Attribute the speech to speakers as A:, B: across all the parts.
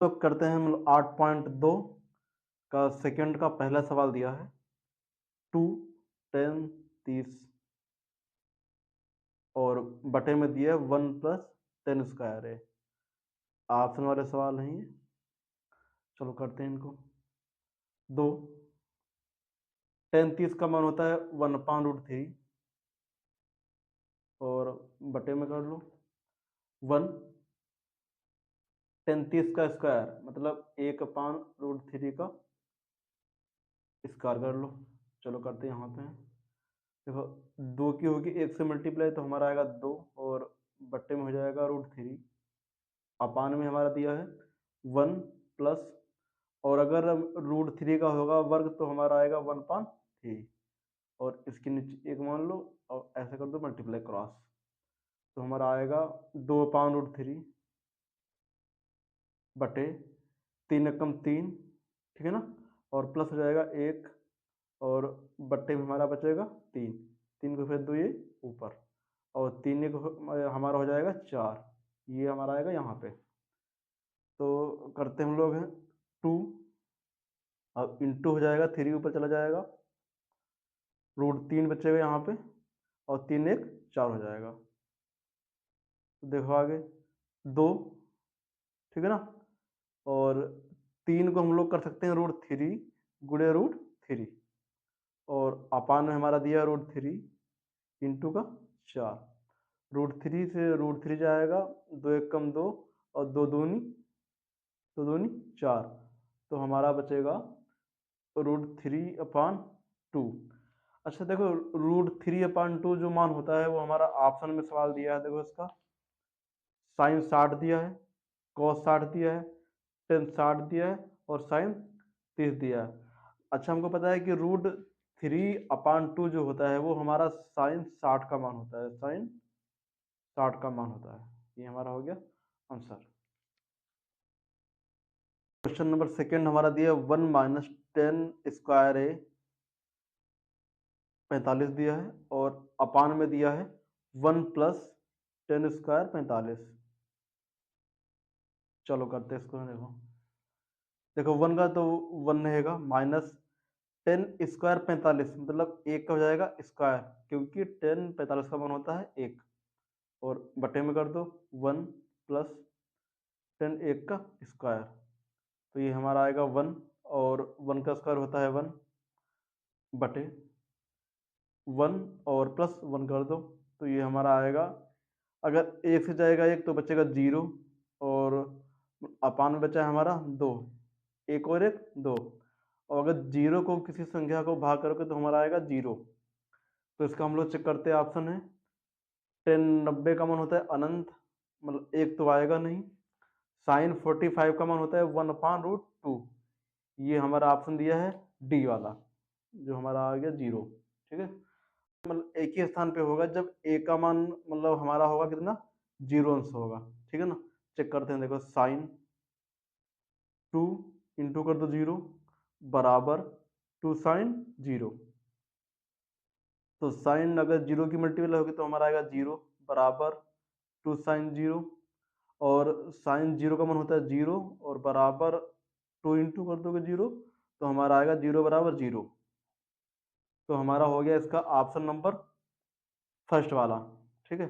A: तो करते हैं हम 8.2 का सेकंड का पहला सवाल दिया है 2 10 30 और बटे में दिया है 1 प्लस 10 स्क्वायर है। ऑप्शन वाले सवाल नहीं है। चलो करते हैं इनको। 2 10 30 का मान होता है 1/√3 और बटे में कर लो 1 10 30 का स्क्वायर मतलब 1/√3 का स्क्वायर कर लो। चलो करते हैं यहाँ पे। देखो 2 की होगी 1 से मल्टीप्लाई तो हमारा आएगा 2 और बट्टे में हो जाएगा √3 अपान में हमारा दिया है 1 प्लस और अगर √3 का होगा वर्ग तो हमारा आएगा 1/3 और इसके नीचे एक मान लो और ऐसे कर दो मल्टीप्लाई क्रॉस तो हमारा आएगा 2/√3 बटे 3 एकम 3 ठीक है ना और प्लस हो जाएगा 1 और बट्टे में हमारा बचेगा 3 3 को फिर दो ये ऊपर और 3 एक हमारा हो जाएगा 4 ये हमारा आएगा यहाँ पे। तो करते हम लोग हैं 2 अब इंटू हो जाएगा 3 ऊपर चला जाएगा √3 बचेगा यहाँ पे और 3 एक 4 हो जाएगा। तो देखो आगे 2 ठीक है ना और 3 को हम लोग कर सकते हैं √3 गुणे √3 और अपान में हमारा दिया √3 इंटू का 4 √3 से √3 जाएगा 2 एक कम 2 और 2 दूनी 4 तो हमारा बचेगा √3/2। अच्छा देखो √3/2 जो मान होता है वो हमारा ऑप्शन में सवाल दिया है। देखो इसका साइन 60 दिया है कॉस 60 दिया है टेन 60 दिया है और साइन 30 दिया है। अच्छा हमको पता है कि √3/2 जो होता है वो हमारा साइन 60 का मान होता है साइन 60 का मान होता है। ये हमारा हो गया आंसर। क्वेश्चन नंबर सेकंड हमारा दिया 1 माइनस 10 स्क्वायर ए 45 दिया है और अपान में दिया है 1 प्लस 10 स्क्वायर 45। चलो करते हैं इसको। देखो देखो 1 का तो 1 रहेगा माइनस 10 स्क्वायर 45 मतलब 1 का हो जाएगा स्क्वायर क्योंकि 10 45 का मान होता है 1 और बटे में कर दो 1 प्लस 10 1 का स्क्वायर तो ये हमारा आएगा 1 और 1 का स्क्वायर होता है 1 बटे 1 और प्लस 1 कर दो तो ये हमारा आएगा अगर 1 से जाएगा 1 तो बचेगा 0 और अपान में बचा है हमारा 2 1 और 1 2 और अगर 0 को किसी संख्या को भाग करोगे तो हमारा आएगा 0। तो इसका हम लोग चेक करते हैं ऑप्शन है 10 90 का मान होता है अनंत मतलब 1 तो आएगा नहीं। साइन 45 का मान होता है 1/√2 ये हमारा ऑप्शन दिया है डी वाला जो हमारा आ गया 0 ठीक है। मतलब एक ही स्थान पे होगा जब ए का मान मतलब हमारा होगा कितना 0 अंश होगा ठीक है ना। चेक करते हैं देखो साइन 2 इंटू कर दो 0 बराबर 2 साइन 0 तो साइन अगर 0 की मल्टीपल होगी तो हमारा आएगा 0 बराबर 2 साइन 0 और साइन 0 का मान होता है 0 और बराबर 2 इंटू कर दोगे 0 तो हमारा आएगा 0 बराबर 0। तो हमारा हो गया इसका ऑप्शन नंबर फर्स्ट वाला ठीक है।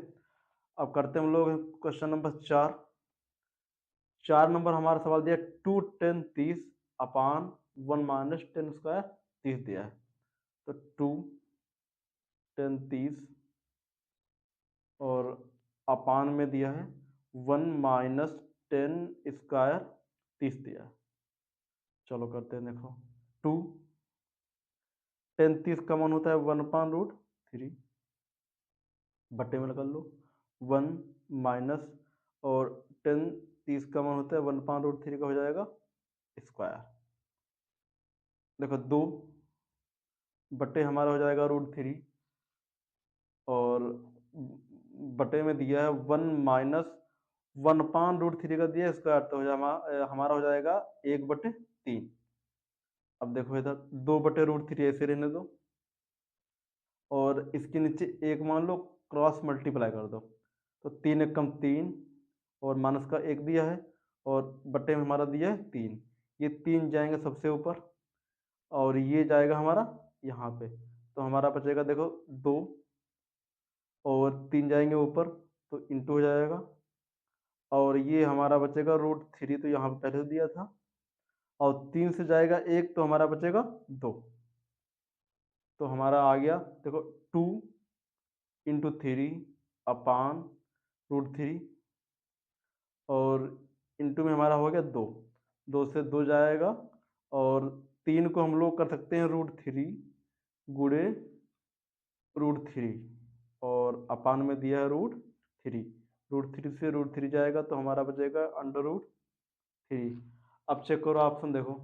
A: अब करते हैं हम लोग क्वेश्चन नंबर 4 नंबर हमारा सवाल दिया 2 10 30 अपान 1 माइनस 10 स्क्वायर 30 दिया है। तो 2 10 30 और अपान में दिया है 1 माइनस 10 स्क्वायर 30 दिया है। चलो करते हैं देखो 2 10 30 का मान होता है 1/√3 बट्टे में लगा लो 1 माइनस और 10 30 का मान होता है 1/√3 का हो जाएगा स्क्वायर। देखो 2 बट्टे हमारा हो जाएगा √3 और बटे में दिया है 1 माइनस 1/√3 का दिया स्क्वायर तो हमारा हो जाएगा 1/3। अब देखो इधर 2/√3 ऐसे रहने दो और इसके नीचे एक मान लो क्रॉस मल्टीप्लाई कर दो तो 3 एकम 3 और माइनस का 1 दिया है और बट्टे में हमारा दिया है 3, ये 3 जाएंगे सबसे ऊपर और ये जाएगा हमारा यहाँ पे, तो हमारा बचेगा देखो 2 और 3 जाएंगे ऊपर तो इंटू हो जाएगा और ये हमारा बचेगा √3, तो यहाँ पे पहले से दिया था और 3 से जाएगा 1 तो हमारा बचेगा 2, तो हमारा आ गया देखो 2 इंटू 3 अपान √3 और इंटू में हमारा हो गया 2, 2 से 2 जाएगा और 3 को हम लोग कर सकते हैं √3 गुणे √3 और अपान में दिया है √3, √3 से √3 जाएगा तो हमारा बचेगा √3। अब चेक करो ऑप्शन देखो,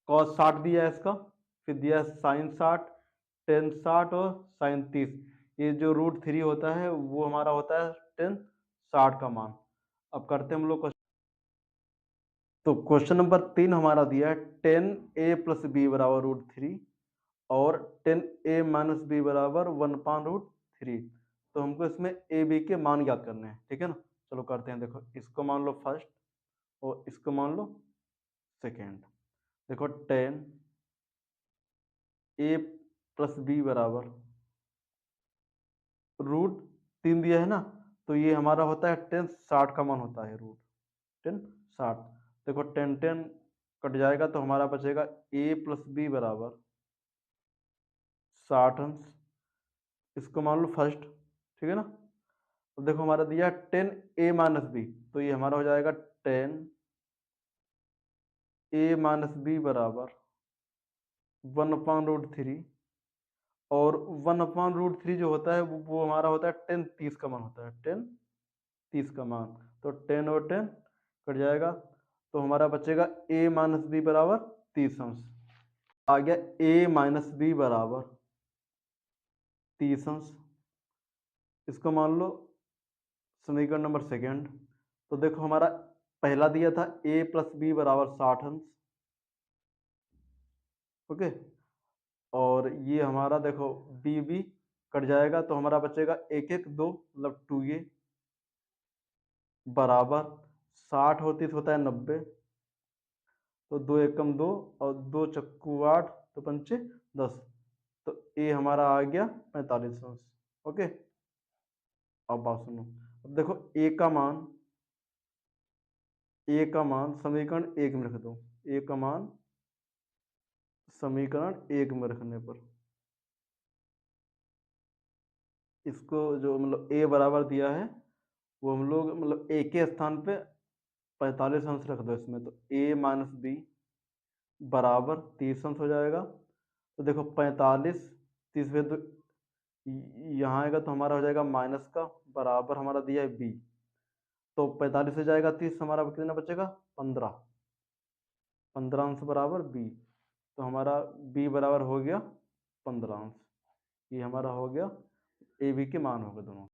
A: cos 60 दिया है इसका, फिर दिया है sin 60, tan 60 और sin 30। ये जो √3 होता है वो हमारा होता है tan 60 का मान। अब करते हैं हम लोग, तो क्वेश्चन नंबर 3 हमारा दिया है tan a प्लस बी बराबर √3 और tan a माइनस बी बराबर 1/√3। तो हमको इसमें ए बी के मान ज्ञात करने हैं, ठीक है ना। चलो करते हैं, देखो इसको मान लो फर्स्ट और इसको मान लो सेकेंड। देखो tan a प्लस बी बराबर √3 दिया है ना, तो ये हमारा होता है tan 60 का मान होता है, tan 60। देखो tan कट जाएगा तो हमारा बचेगा a प्लस बी बराबर 60 अंश, इसको मान लो फर्स्ट, ठीक है ना। अब देखो हमारा दिया tan a माइनस बी, तो ये हमारा हो जाएगा tan a माइनस बी बराबर 1/√3 और 1/√3 जो होता है वो हमारा होता है tan 30 का मान होता है, tan 30 का मान। तो tan और tan कट जाएगा तो हमारा बचेगा a माइनस बी बराबर 30 अंश। आ गया a माइनस बी बराबर 30 अंश, इसको मान लो समीकरण नंबर सेकेंड। तो देखो हमारा पहला दिया था a प्लस बी बराबर 60 अंश, ओके। और ये हमारा देखो बी बी कट जाएगा तो हमारा बचेगा 1 1 2 मतलब 2a बराबर 60 और 30 होता है 90, तो 2 एकम 2 और 2 चक्कू 8 तो पंचे 10, तो ए हमारा आ गया 45 अंश, ओके। अब बात सुनो, अब देखो ए का मान समीकरण 1 में रख दो, ए का मान समीकरण 1 में रखने पर इसको जो मतलब ए बराबर दिया है वो हम लोग मतलब ए के स्थान पे 45 अंश रख दो इसमें, तो ए माइनस बी बराबर 30 अंश हो जाएगा। तो देखो 45 30 में तो यहाँ आएगा तो हमारा हो जाएगा माइनस का, बराबर हमारा दिया है बी, तो 45 से जाएगा 30, हमारा कितना बचेगा 15, 15 अंश बराबर बी, तो हमारा बी बराबर हो गया 15 अंश। ये हमारा हो गया ए बी के मान हो गए दोनों।